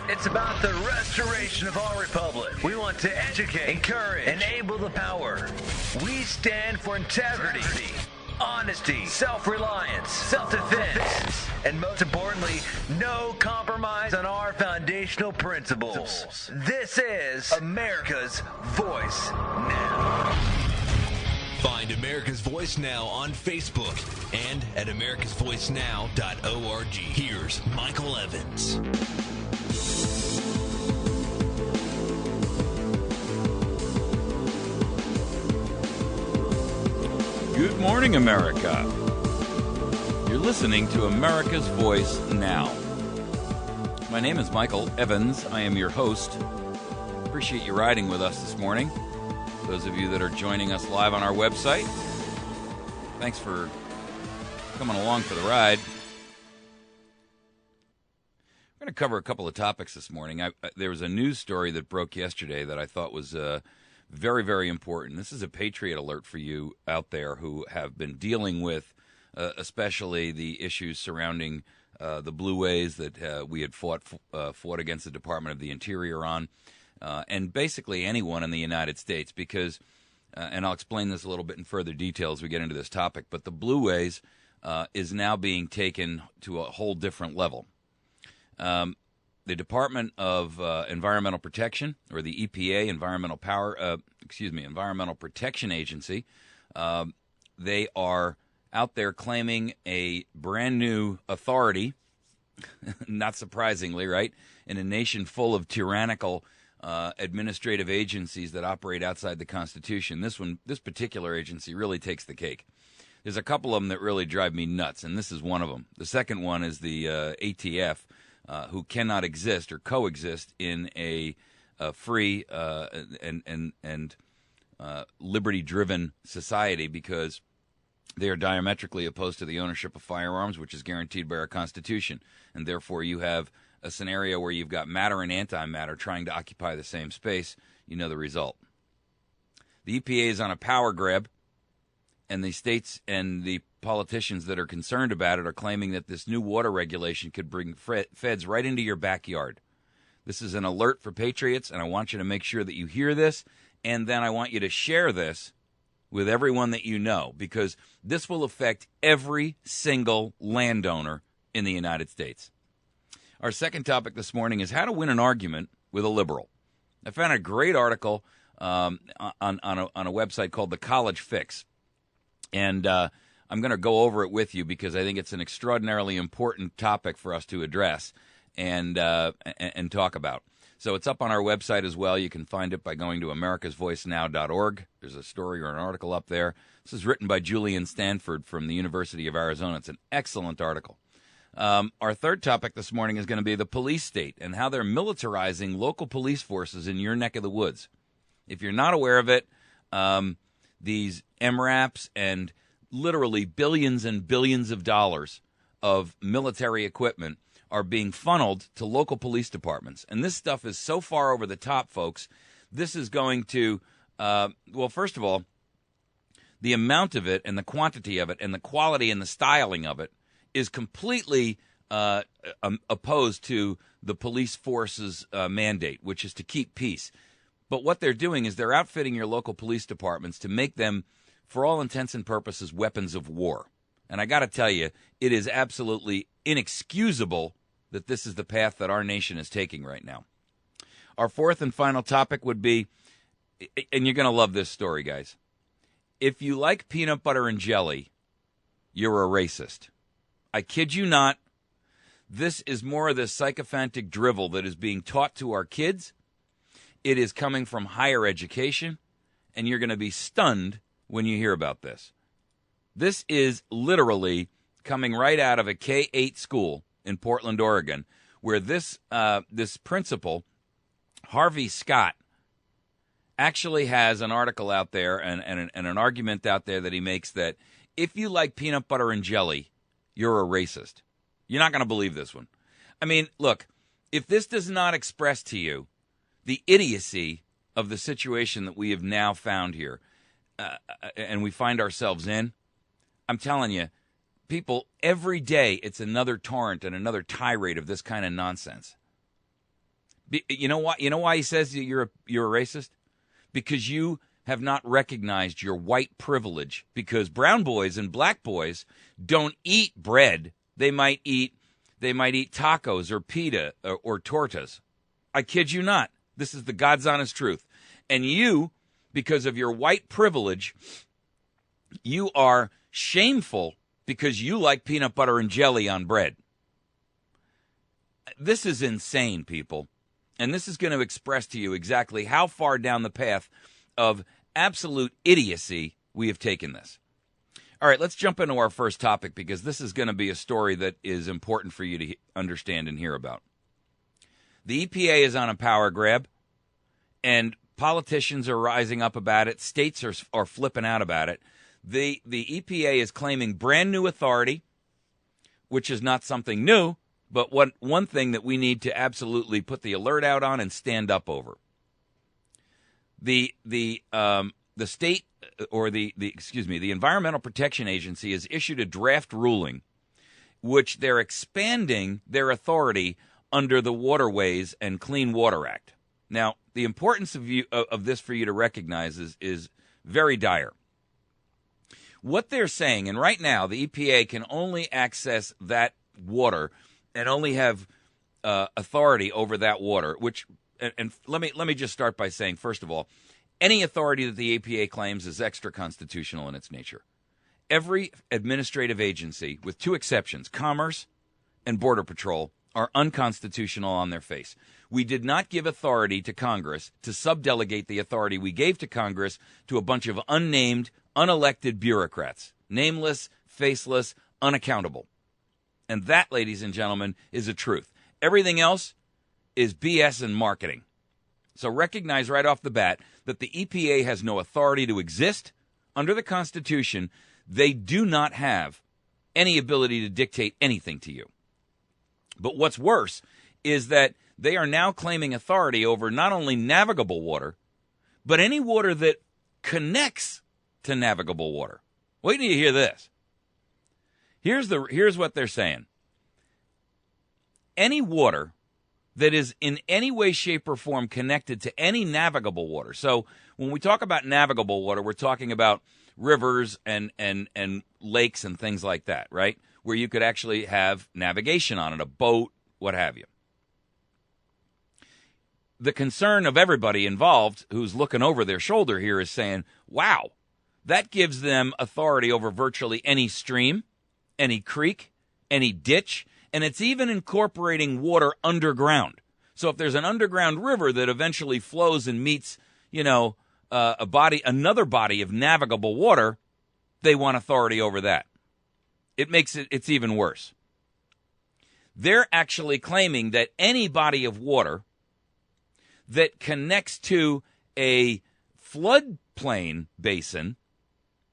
It's about the restoration of our republic. We want to educate, encourage, enable the power. We stand for integrity, honesty, self-reliance, self-defense, and most importantly, no compromise on our foundational principles. This is America's Voice Now. Find America's Voice Now on Facebook and at americasvoicenow.org. Here's Michael Evans. Good morning, America. You're listening to America's Voice Now. My name is Michael Evans. I am your host. Appreciate you riding with us this morning. Those of you that are joining us live on our website, thanks for coming along for the ride. We're going to cover a couple of topics this morning. There was a news story that broke yesterday that I thought was very, very important. This is a Patriot alert for you out there who have been dealing with especially the issues surrounding the blue ways that we had fought against the Department of the Interior on. And basically anyone in the United States, because, and I'll explain this a little bit in further detail as we get into this topic, but the blue ways is now being taken to a whole different level. The Department of Environmental Protection, or the EPA, Environmental Protection Agency, they are out there claiming a brand new authority, not surprisingly, right, in a nation full of tyrannical administrative agencies that operate outside the Constitution. This particular agency really takes the cake. There's a couple of them that really drive me nuts, and this is one of them. The second one is the ATF, who cannot exist or coexist in a free and liberty-driven society because they are diametrically opposed to the ownership of firearms, which is guaranteed by our Constitution, and therefore you have a scenario where you've got matter and antimatter trying to occupy the same space. You know the result. The EPA is on a power grab, and the states and the politicians that are concerned about it are claiming that this new water regulation could bring feds right into your backyard. This is an alert for patriots, and I want you to make sure that you hear this, and then I want you to share this with everyone that you know, because this will affect every single landowner in the United States. Our second topic this morning is how to win an argument with a liberal. I found a great article on a website called The College Fix, and I'm going to go over it with you because I think it's an extraordinarily important topic for us to address and talk about. So it's up on our website as well. You can find it by going to americasvoicenow.org. There's a story or an article up there. This is written by Julian Stanford from the University of Arizona. It's an excellent article. Our third topic this morning is going to be the police state and how they're militarizing local police forces in your neck of the woods. If you're not aware of it, these MRAPs and literally billions and billions of dollars of military equipment are being funneled to local police departments. And this stuff is so far over the top, folks. This is going to, well, first of all, the amount of it and the quantity of it and the quality and the styling of it is completely opposed to the police force's mandate, which is to keep peace. But what they're doing is they're outfitting your local police departments to make them, for all intents and purposes, weapons of war. And I got to tell you, it is absolutely inexcusable that this is the path that our nation is taking right now. Our fourth and final topic would be, and you're going to love this story, guys. If you like peanut butter and jelly, you're a racist. I kid you not. This is more of the sycophantic drivel that is being taught to our kids. It is coming from higher education, and you're going to be stunned when you hear about this. This is literally coming right out of a K-8 school in Portland, Oregon, where this principal, Harvey Scott, actually has an article out there and an argument out there that he makes that if you like peanut butter and jelly, you're a racist. You're not going to believe this one. I mean, look, if this does not express to you the idiocy of the situation that we have now found here, and we find ourselves in, I'm telling you, people, every day it's another torrent and another tirade of this kind of nonsense. You know why? You know why he says that you're a racist? Because you have not recognized your white privilege. Because brown boys and black boys don't eat bread. They might eat tacos or pita or tortas. I kid you not. This is the God's honest truth. And you, because of your white privilege, you are shameful because you like peanut butter and jelly on bread. This is insane, people. And this is going to express to you exactly how far down the path of absolute idiocy we have taken this. All right, let's jump into our first topic because this is going to be a story that is important for you to understand and hear about. The EPA is on a power grab, and politicians are rising up about it. States are flipping out about it. The EPA is claiming brand new authority, which is not something new, but one thing that we need to absolutely put the alert out on and stand up over. The state or the Environmental Protection Agency has issued a draft ruling, which they're expanding their authority under the Waterways and Clean Water Act. Now, the importance of this for you to recognize is very dire. What they're saying, and right now the EPA can only access that water and only have authority over that water, and let me just start by saying, first of all, any authority that the EPA claims is extra-constitutional in its nature. Every administrative agency, with two exceptions, Commerce and Border Patrol, are unconstitutional on their face. We did not give authority to Congress to subdelegate the authority we gave to Congress to a bunch of unnamed, unelected bureaucrats, nameless, faceless, unaccountable. And that, ladies and gentlemen, is the truth. Everything else is BS and marketing. So recognize right off the bat that the EPA has no authority to exist. Under the Constitution, they do not have any ability to dictate anything to you. But what's worse is that they are now claiming authority over not only navigable water, but any water that connects to navigable water. Wait till you hear this. Here's what they're saying. Any water that is in any way, shape, or form connected to any navigable water. So when we talk about navigable water, we're talking about rivers and lakes and things like that, right? Where you could actually have navigation on it, a boat, what have you. The concern of everybody involved who's looking over their shoulder here is saying, wow, that gives them authority over virtually any stream, any creek, any ditch, and it's even incorporating water underground. So if there's an underground river that eventually flows and meets, another body of navigable water, they want authority over that. It's even worse. They're actually claiming that any body of water that connects to a floodplain basin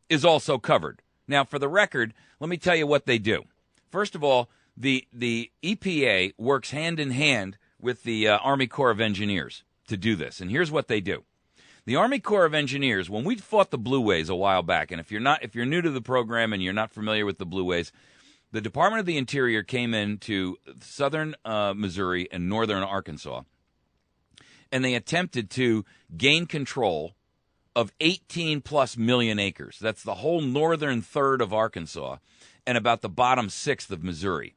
is also covered. Now, for the record, let me tell you what they do. First of all, the EPA works hand in hand with the Army Corps of Engineers to do this. And here's what they do. The Army Corps of Engineers, when we fought the Blue Ways a while back, and if you're new to the program and you're not familiar with the Blue Ways, the Department of the Interior came into southern Missouri and northern Arkansas, and they attempted to gain control of 18-plus million acres. That's the whole northern third of Arkansas and about the bottom sixth of Missouri.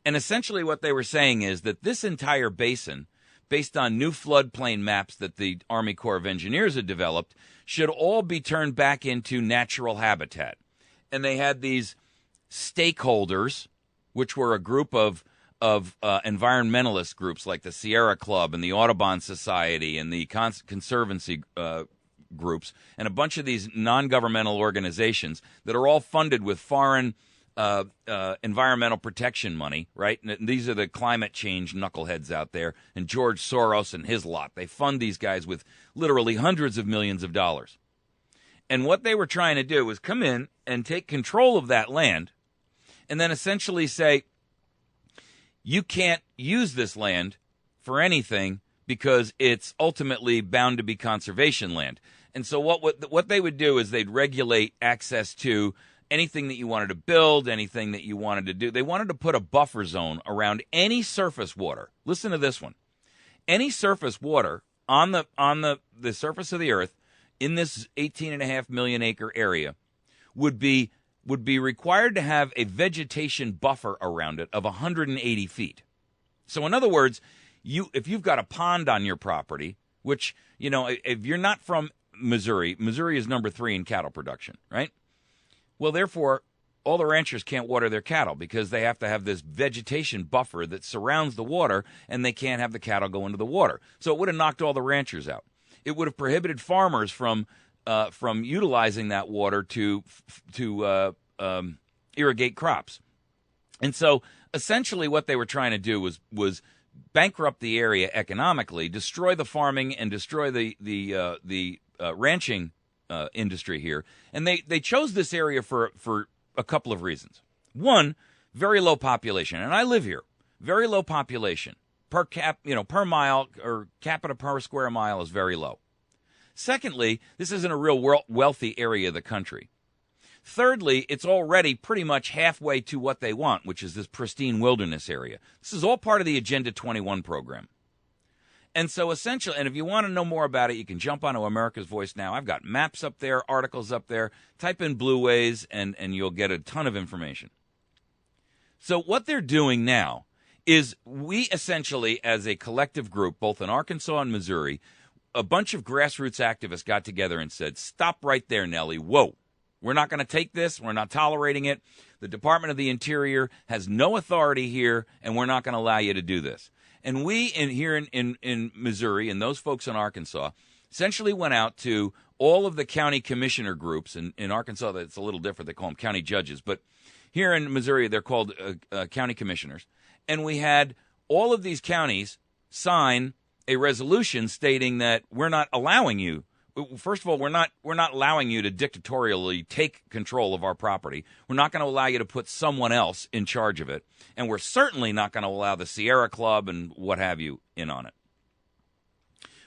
And essentially what they were saying is that this entire basin, based on new floodplain maps that the Army Corps of Engineers had developed, should all be turned back into natural habitat. And they had these stakeholders, which were a group of environmentalist groups like the Sierra Club and the Audubon Society and the Conservancy groups, and a bunch of these non-governmental organizations that are all funded with foreign environmental protection money, right? And these are the climate change knuckleheads out there, and George Soros and his lot. They fund these guys with literally hundreds of millions of dollars. And what they were trying to do was come in and take control of that land and then essentially say, you can't use this land for anything because it's ultimately bound to be conservation land. And so what they would do is they'd regulate access to anything that you wanted to build, anything that you wanted to do. They wanted to put a buffer zone around any surface water. Listen to this one. any surface water on the surface of the earth in this 18.5 million acre area would be required to have a vegetation buffer around it of 180 feet. So in other words, if you've got a pond on your property, which, if you're not from Missouri is number 3 in cattle production, right? Well, therefore, all the ranchers can't water their cattle because they have to have this vegetation buffer that surrounds the water, and they can't have the cattle go into the water. So it would have knocked all the ranchers out. It would have prohibited farmers from utilizing that water to irrigate crops. And so essentially what they were trying to do was bankrupt the area economically, destroy the farming, and destroy the ranching industry here. And they chose this area for a couple of reasons. One, very low population, and I live here. Very low population per mile, or capita per square mile is very low. Secondly, this isn't a real wealthy area of the country. Thirdly, it's already pretty much halfway to what they want, which is this pristine wilderness area. This is all part of the Agenda 21 program. And so essentially, and if you want to know more about it, you can jump onto America's Voice Now. I've got maps up there, articles up there. Type in Blue Ways, and you'll get a ton of information. So what they're doing now is we essentially, as a collective group, both in Arkansas and Missouri, a bunch of grassroots activists got together and said, stop right there, Nellie. Whoa. We're not going to take this. We're not tolerating it. The Department of the Interior has no authority here, and we're not going to allow you to do this. And we here in Missouri, and those folks in Arkansas, essentially went out to all of the county commissioner groups. In Arkansas, that's a little different. They call them county judges. But here in Missouri, they're called county commissioners. And we had all of these counties sign a resolution stating that we're not allowing you. First of all, we're not allowing you to dictatorially take control of our property. We're not going to allow you to put someone else in charge of it. And we're certainly not going to allow the Sierra Club and what have you in on it.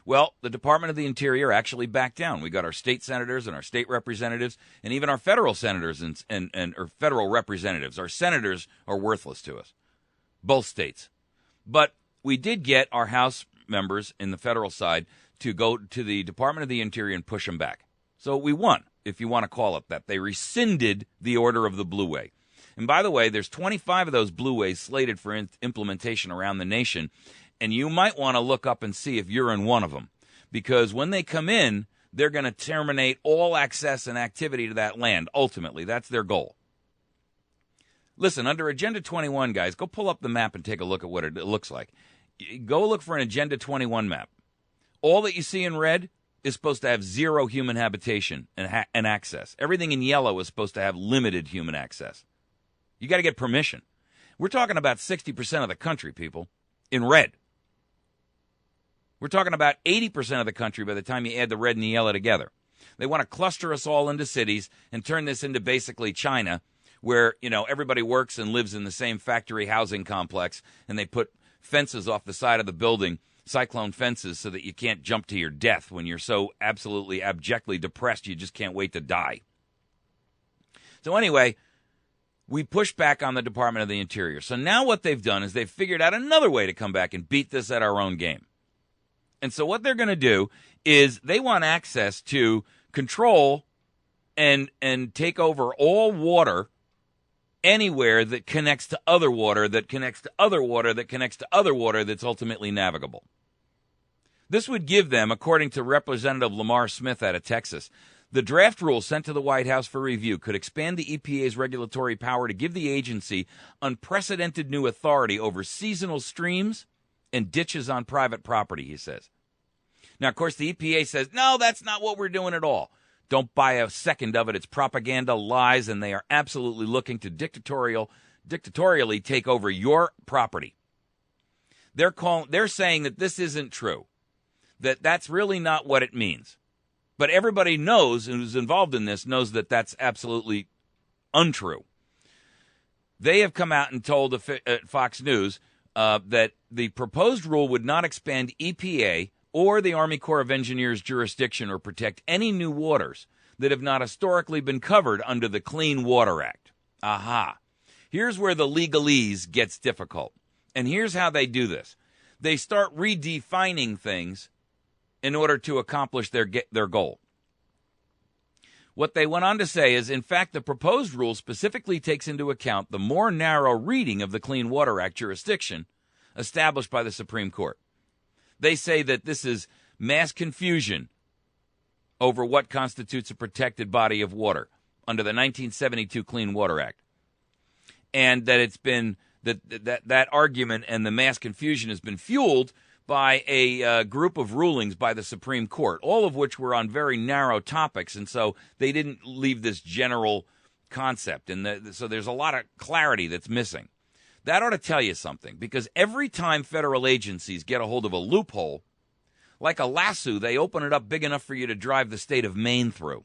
Well, the Department of the Interior actually backed down. We got our state senators and our state representatives, and even our federal senators and federal representatives. Our senators are worthless to us, both states. But we did get our House members in the federal side to go to the Department of the Interior and push them back. So we won, if you want to call it that. They rescinded the order of the Blue Way. And by the way, there's 25 of those Blue Ways slated for implementation around the nation, and you might want to look up and see if you're in one of them. Because when they come in, they're going to terminate all access and activity to that land. Ultimately, that's their goal. Listen, under Agenda 21, guys, go pull up the map and take a look at what it looks like. Go look for an Agenda 21 map. All that you see in red is supposed to have zero human habitation and access. Everything in yellow is supposed to have limited human access. You got to get permission. We're talking about 60% of the country, people, in red. We're talking about 80% of the country by the time you add the red and the yellow together. They want to cluster us all into cities and turn this into basically China, where, everybody works and lives in the same factory housing complex, and they put fences off the side of the building, cyclone fences, so that you can't jump to your death when you're so absolutely abjectly depressed you just can't wait to die. So anyway, we pushed back on the Department of the Interior. So now what they've done is they've figured out another way to come back and beat this at our own game. And so what they're going to do is they want access to control and take over all water anywhere that connects to other water, that connects to other water, that connects to other water that's ultimately navigable. This would give them, according to Representative Lamar Smith out of Texas, the draft rule sent to the White House for review could expand the EPA's regulatory power to give the agency unprecedented new authority over seasonal streams and ditches on private property, he says. Now, of course, the EPA says, no, that's not what we're doing at all. Don't buy a second of it. It's propaganda, lies, and they are absolutely looking to dictatorially take over your property. They're saying that this isn't true, that that's really not what it means. But everybody knows, who's involved in this, knows that that's absolutely untrue. They have come out and told Fox News that the proposed rule would not expand EPA or the Army Corps of Engineers jurisdiction or protect any new waters that have not historically been covered under the Clean Water Act. Aha. Here's where the legalese gets difficult. And here's how they do this. they start redefining things in order to accomplish their goal. What they went on to say is, in fact, the proposed rule specifically takes into account the more narrow reading of the Clean Water Act jurisdiction established by the Supreme Court. They say that this is mass confusion over what constitutes a protected body of water under the 1972 Clean Water Act. And that it's been that argument and the mass confusion has been fueled by a group of rulings by the Supreme Court, all of which were on very narrow topics, and so they didn't leave this general concept. And so there's a lot of clarity that's missing. That ought to tell you something, because every time federal agencies get a hold of a loophole, like a lasso, they open it up big enough for you to drive the state of Maine through.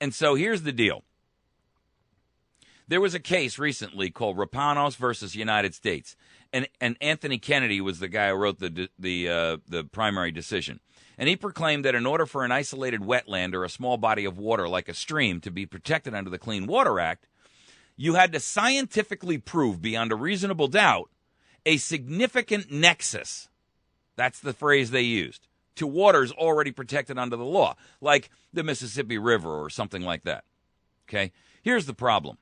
And so here's the deal. There was a case recently called Rapanos versus United States, and Anthony Kennedy was the guy who wrote the primary decision. And he proclaimed that in order for an isolated wetland or a small body of water like a stream to be protected under the Clean Water Act, you had to scientifically prove beyond a reasonable doubt a significant nexus. That's the phrase they used, to waters already protected under the law, like the Mississippi River or something like that. Okay? Here's the problem.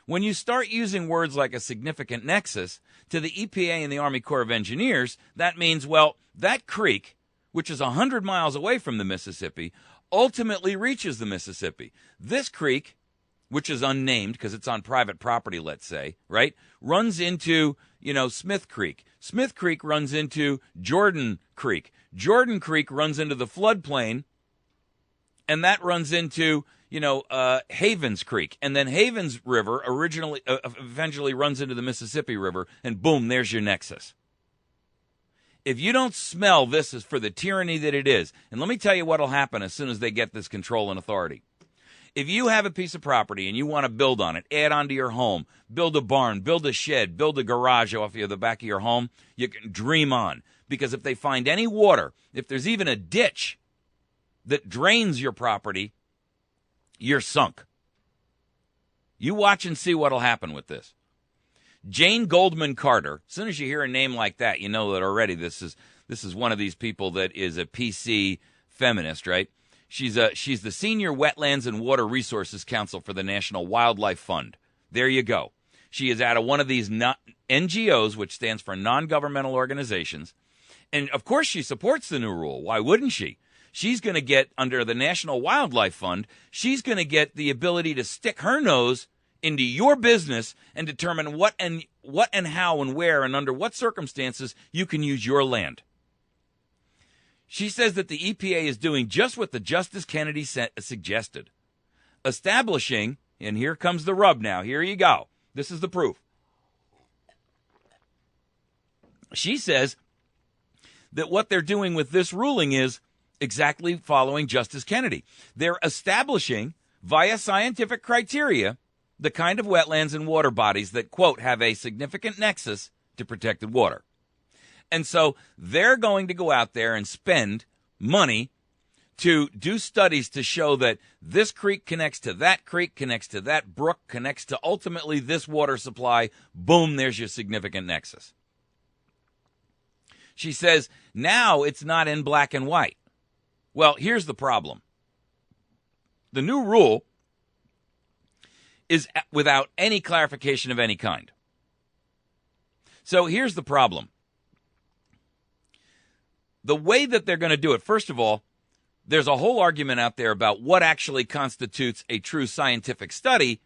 When you start using words like a significant nexus, to the EPA and the Army Corps of Engineers, that means, well, that creek, which is 100 miles away from the Mississippi, ultimately reaches the Mississippi. This creek, which is unnamed because it's on private property, let's say, right, runs into, Smith Creek. Smith Creek runs into Jordan Creek. Jordan Creek runs into the floodplain, and that runs into, Havens Creek. And then Havens River eventually runs into the Mississippi River, and boom, there's your nexus. If you don't smell this as for the tyranny that it is, and let me tell you what will happen as soon as they get this control and authority. If you have a piece of property and you want to build on it, add onto your home, build a barn, build a shed, build a garage off of the back of your home, you can dream on. Because if they find any water, if there's even a ditch that drains your property, you're sunk. You watch and see what will happen with this. Jane Goldman Carter, as soon as you hear a name like that, you know that already this is one of these people that is a PC feminist, right? She's the Senior Wetlands and Water Resources Counsel for the National Wildlife Fund. There you go. She is out of one of these NGOs, which stands for non-governmental organizations. And, of course, she supports the new rule. Why wouldn't she? She's going to get, under the National Wildlife Fund, she's going to get the ability to stick her nose into your business and determine what and how and where and under what circumstances you can use your land. She says that the EPA is doing just what the Justice Kennedy suggested, establishing, and here comes the rub now, here you go, this is the proof. She says that what they're doing with this ruling is exactly following Justice Kennedy. They're establishing, via scientific criteria, the kind of wetlands and water bodies that, quote, have a significant nexus to protected water. And so they're going to go out there and spend money to do studies to show that this creek connects to that creek, connects to that brook, connects to ultimately this water supply. Boom, there's your significant nexus. She says, now it's not in black and white. Well, here's the problem. The new rule is without any clarification of any kind. So here's the problem. The way that they're going to do it, first of all, there's a whole argument out there about what actually constitutes a true scientific study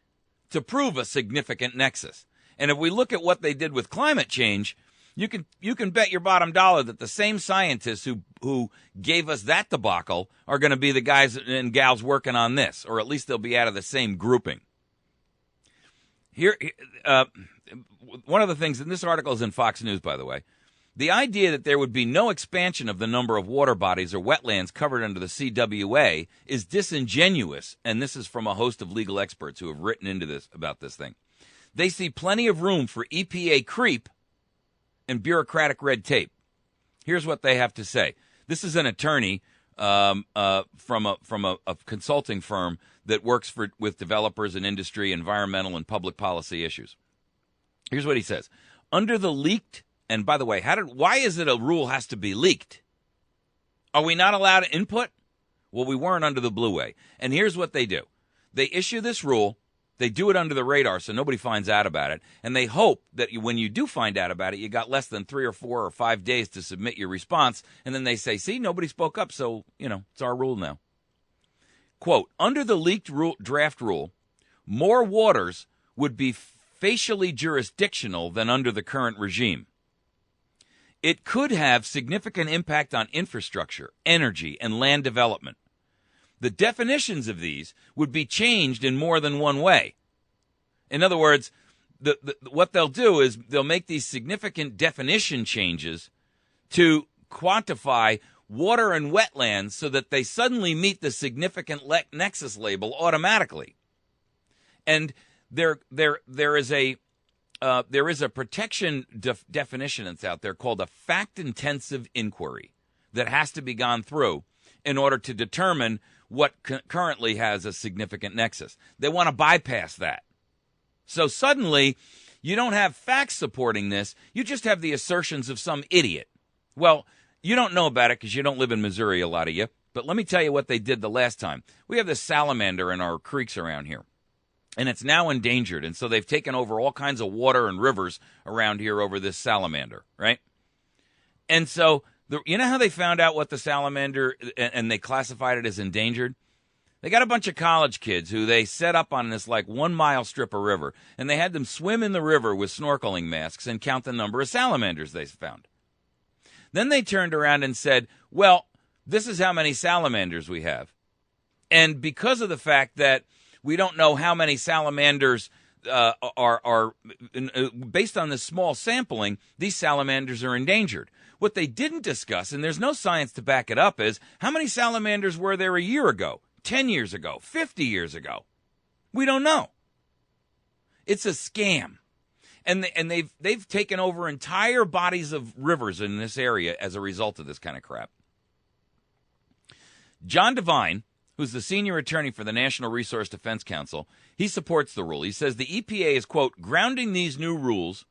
to prove a significant nexus. And if we look at what they did with climate change, you can bet your bottom dollar that the same scientists who gave us that debacle are going to be the guys and gals working on this, or at least they'll be out of the same grouping. Here, one of the things, and this article is in Fox News, by the way, the idea that there would be no expansion of the number of water bodies or wetlands covered under the CWA is disingenuous, and this is from a host of legal experts who have written into this about this thing. They see plenty of room for EPA creep and bureaucratic red tape. Here's what they have to say. This is an attorney from a consulting firm that works with developers and industry, environmental and public policy issues. Here's what he says. Under the leaked And by the way, why is it a rule has to be leaked? Are we not allowed input? Well, we weren't under the Blue Way. And here's what they do. They issue this rule. They do it under the radar so nobody finds out about it. And they hope that when you do find out about it, you got less than 3 or 4 or 5 days to submit your response. And then they say, see, nobody spoke up, so, it's our rule now. Quote, under the leaked draft rule, more waters would be facially jurisdictional than under the current regime. It could have significant impact on infrastructure, energy, and land development. The definitions of these would be changed in more than one way. In other words, what they'll do is they'll make these significant definition changes to quantify water and wetlands so that they suddenly meet the significant nexus label automatically. And there is a protection definition that's out there called a fact-intensive inquiry that has to be gone through in order to determine what currently has a significant nexus. They want to bypass that. So suddenly, you don't have facts supporting this. You just have the assertions of some idiot. Well, you don't know about it because you don't live in Missouri, a lot of you. But let me tell you what they did the last time. We have this salamander in our creeks around here. And it's now endangered. And so they've taken over all kinds of water and rivers around here over this salamander, right? And so, you know how they found out what the salamander, and they classified it as endangered? They got a bunch of college kids who they set up on this 1 mile strip of river. And they had them swim in the river with snorkeling masks and count the number of salamanders they found. Then they turned around and said, well, this is how many salamanders we have. And because of the fact that we don't know how many salamanders are based on this small sampling, these salamanders are endangered. What they didn't discuss, and there's no science to back it up, is how many salamanders were there a year ago, 10 years ago, 50 years ago? We don't know. It's a scam. And they've taken over entire bodies of rivers in this area as a result of this kind of crap. John Devine, who's the senior attorney for the National Resource Defense Council, he supports the rule. He says the EPA is, quote, grounding these new rules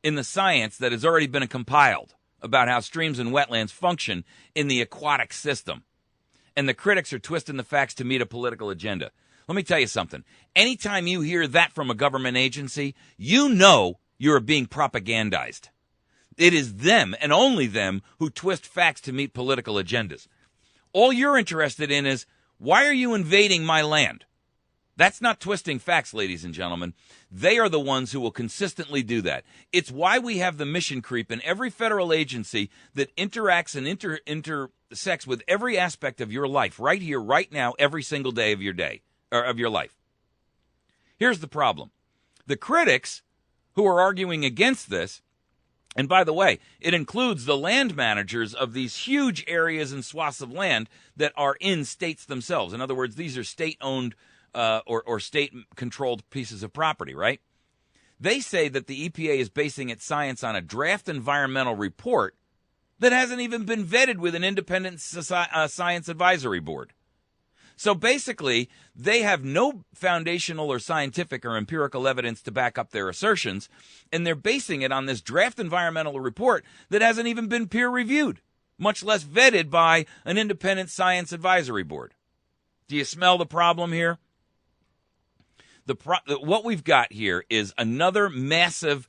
in the science that has already been compiled about how streams and wetlands function in the aquatic system. And the critics are twisting the facts to meet a political agenda. Let me tell you something. Anytime you hear that from a government agency, you know you're being propagandized. It is them and only them who twist facts to meet political agendas. All you're interested in is, why are you invading my land? That's not twisting facts, ladies and gentlemen. They are the ones who will consistently do that. It's why we have the mission creep in every federal agency that interacts and intersects with every aspect of your life, right here, right now, every single day of your day, or of your life. Here's the problem. The critics who are arguing against this, and by the way, it includes the land managers of these huge areas and swaths of land that are in states themselves. In other words, these are state-owned or state-controlled pieces of property, right? They say that the EPA is basing its science on a draft environmental report that hasn't even been vetted with an independent science advisory board. So basically, they have no foundational or scientific or empirical evidence to back up their assertions, and they're basing it on this draft environmental report that hasn't even been peer-reviewed, much less vetted by an independent science advisory board. Do you smell the problem here? What we've got here is another massive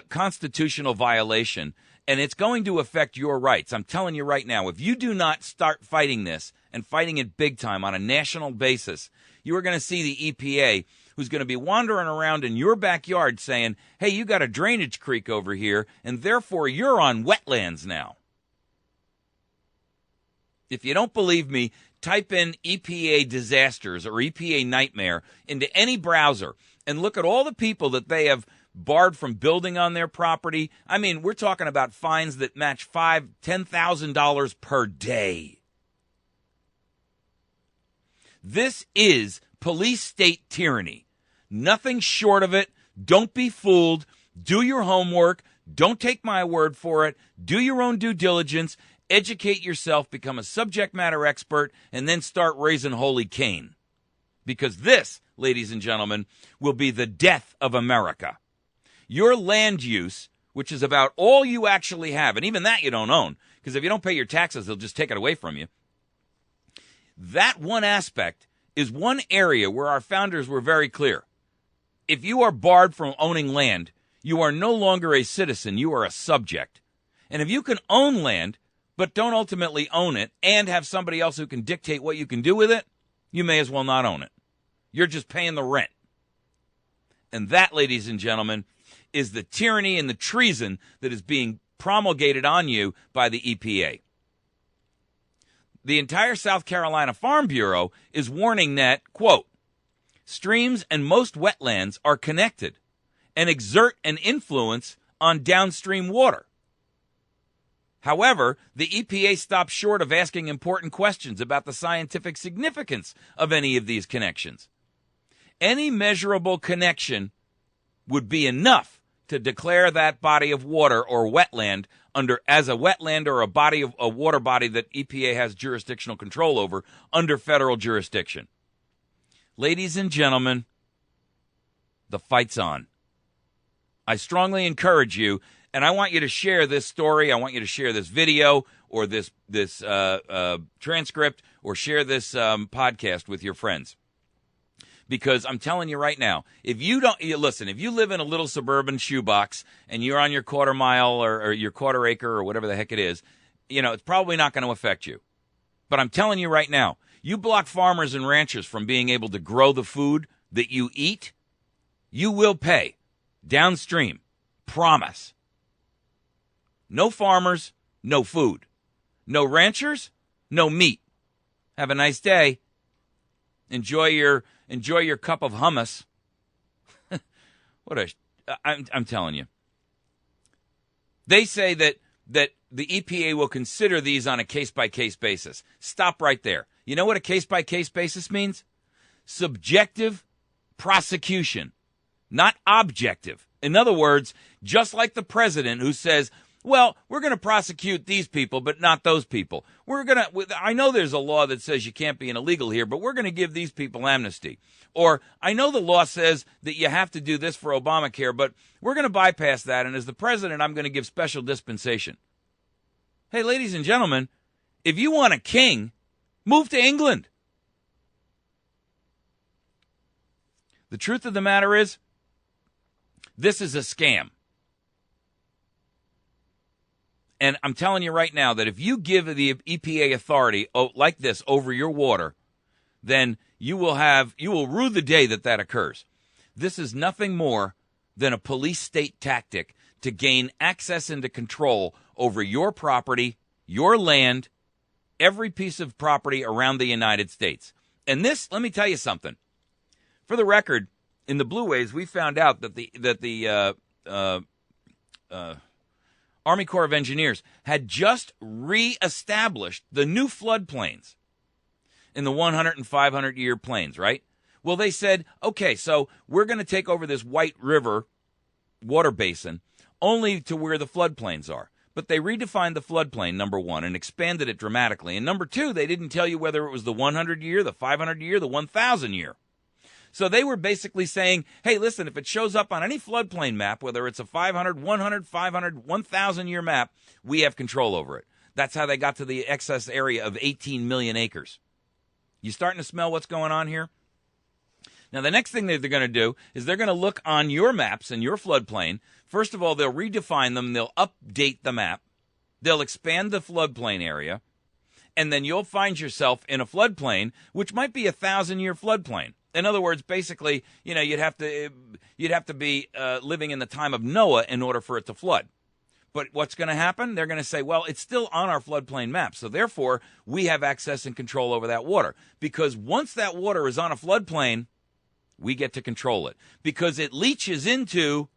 constitutional violation, and it's going to affect your rights. I'm telling you right now, if you do not start fighting this and fighting it big time on a national basis, you are going to see the EPA, who's going to be wandering around in your backyard saying, hey, you got a drainage creek over here, and therefore you're on wetlands now. If you don't believe me, type in EPA disasters or EPA nightmare into any browser and look at all the people that they have barred from building on their property. I mean, we're talking about fines that match $5,000, $10,000 per day. This is police state tyranny. Nothing short of it. Don't be fooled. Do your homework. Don't take my word for it. Do your own due diligence. Educate yourself, become a subject matter expert, and then start raising holy Cain. Because this, ladies and gentlemen, will be the death of America. Your land use which is about all you actually have, and even that you don't own, because if you don't pay your taxes, they'll just take it away from you. That one aspect is one area where our founders were very clear. If you are barred from owning land, you are no longer a citizen, you are a subject. And if you can own land, but don't ultimately own it, and have somebody else who can dictate what you can do with it, you may as well not own it. You're just paying the rent. And that, ladies and gentlemen, is the tyranny and the treason that is being promulgated on you by the EPA. The entire South Carolina Farm Bureau is warning that, quote, streams and most wetlands are connected and exert an influence on downstream water. However, the EPA stops short of asking important questions about the scientific significance of any of these connections. Any measurable connection would be enough to declare that body of water or wetland as a wetland or a water body that EPA has jurisdictional control over under federal jurisdiction. Ladies and gentlemen, the fight's on. I strongly encourage you, and I want you to share this story. I want you to share this video or this transcript, or share this podcast with your friends. Because I'm telling you right now, if you live in a little suburban shoebox and you're on your quarter mile or your quarter acre or whatever the heck it is, it's probably not going to affect you. But I'm telling you right now, you block farmers and ranchers from being able to grow the food that you eat, you will pay downstream. Promise. No farmers, no food. No ranchers, no meat. Have a nice day. Enjoy your cup of hummus. I'm telling you. They say that the EPA will consider these on a case-by-case basis. Stop right there. You know what a case-by-case basis means? Subjective prosecution, not objective. In other words, just like the president who says, well, we're going to prosecute these people, but not those people. I know there's a law that says you can't be an illegal here, but we're going to give these people amnesty. Or I know the law says that you have to do this for Obamacare, but we're going to bypass that. And as the president, I'm going to give special dispensation. Hey, ladies and gentlemen, if you want a king, move to England. The truth of the matter is, this is a scam. And I'm telling you right now that if you give the EPA authority like this over your water, then you will rue the day that occurs. This is nothing more than a police state tactic to gain access and control over your property, your land, every piece of property around the United States. And this, let me tell you something. For the record, in the Blue Waves, we found out that the Army Corps of Engineers had just reestablished the new floodplains in the 100 and 500 year plains, right? Well, they said, okay, so we're going to take over this White River water basin only to where the floodplains are. But they redefined the floodplain, number one, and expanded it dramatically. And number two, they didn't tell you whether it was the 100 year, the 500 year, the 1,000 year. So they were basically saying, hey, listen, if it shows up on any floodplain map, whether it's a 500, 100, 500, 1,000 year map, we have control over it. That's how they got to the excess area of 18 million acres. You starting to smell what's going on here? Now, the next thing that they're going to do is they're going to look on your maps and your floodplain. First of all, they'll redefine them. They'll update the map. They'll expand the floodplain area. And then you'll find yourself in a floodplain, which might be a 1,000-year floodplain. In other words, basically, you'd have to be living in the time of Noah in order for it to flood. But what's going to happen? They're going to say, well, it's still on our floodplain map. So therefore, we have access and control over that water. Because once that water is on a floodplain, we get to control it. Because it leaches into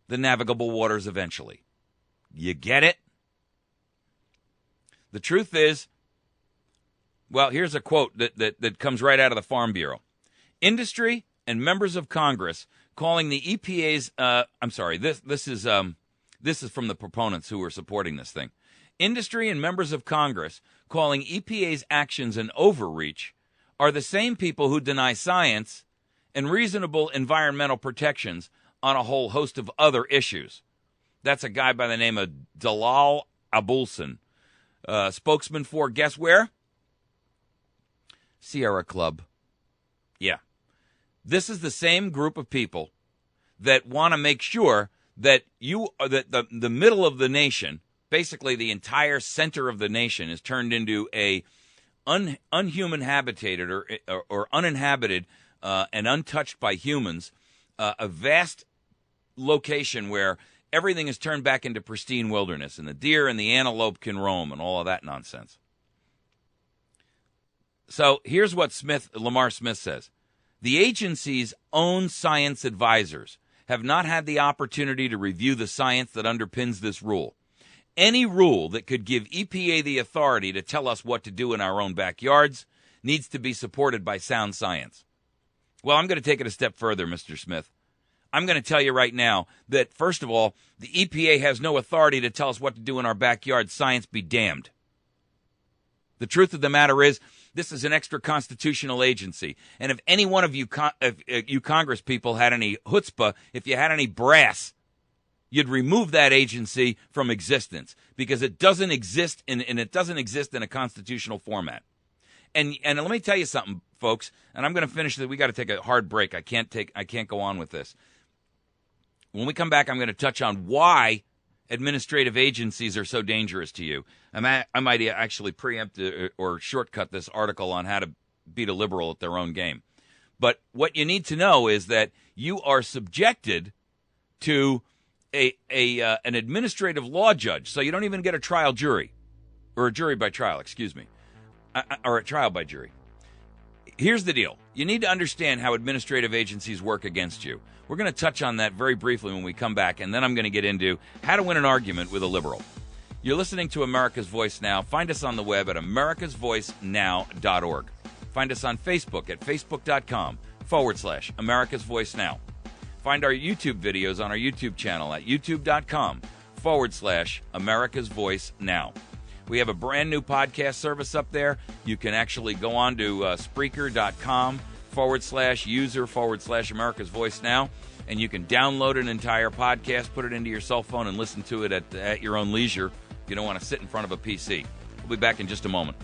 the navigable waters eventually. You get it? The truth is, well, here's a quote that comes right out of the Farm Bureau. Industry and members of Congress calling the EPA's, this is from the proponents who are supporting this thing. Industry and members of Congress calling EPA's actions an overreach are the same people who deny science and reasonable environmental protections on a whole host of other issues. That's a guy by the name of Dalal Abulson. Spokesman for, guess where? Sierra Club. Yeah. This is the same group of people that want to make sure that the middle of the nation, basically the entire center of the nation, is turned into a unhuman habitated or uninhabited and untouched by humans, a vast location where everything is turned back into pristine wilderness, and the deer and the antelope can roam and all of that nonsense. So here's what Lamar Smith says. The agency's own science advisors have not had the opportunity to review the science that underpins this rule. Any rule that could give EPA the authority to tell us what to do in our own backyards needs to be supported by sound science. Well, I'm going to take it a step further, Mr. Smith. I'm going to tell you right now that, first of all, the EPA has no authority to tell us what to do in our backyard. Science be damned. The truth of the matter is, this is an extra constitutional agency. And if any one of you, you Congress people had any chutzpah, if you had any brass, you'd remove that agency from existence, because it doesn't exist and it doesn't exist in a constitutional format. And let me tell you something, folks, and I'm going to finish this. We got to take a hard break. I can't go on with this. When we come back, I'm going to touch on why administrative agencies are so dangerous to you. I might actually preempt or shortcut this article on how to beat a liberal at their own game. But what you need to know is that you are subjected to an administrative law judge, so you don't even get a trial jury, or a jury by trial, excuse me, or a trial by jury. Here's the deal. You need to understand how administrative agencies work against you. We're going to touch on that very briefly when we come back, and then I'm going to get into how to win an argument with a liberal. You're listening to America's Voice Now. Find us on the web at americasvoicenow.org. Find us on Facebook at facebook.com/America's Voice Now. Find our YouTube videos on our YouTube channel at youtube.com/America's Voice Now. We have a brand new podcast service up there. You can actually go on to Spreaker.com/user/America's Voice Now, and you can download an entire podcast, put it into your cell phone, and listen to it at your own leisure. You don't want to sit in front of a PC. We'll be back in just a moment.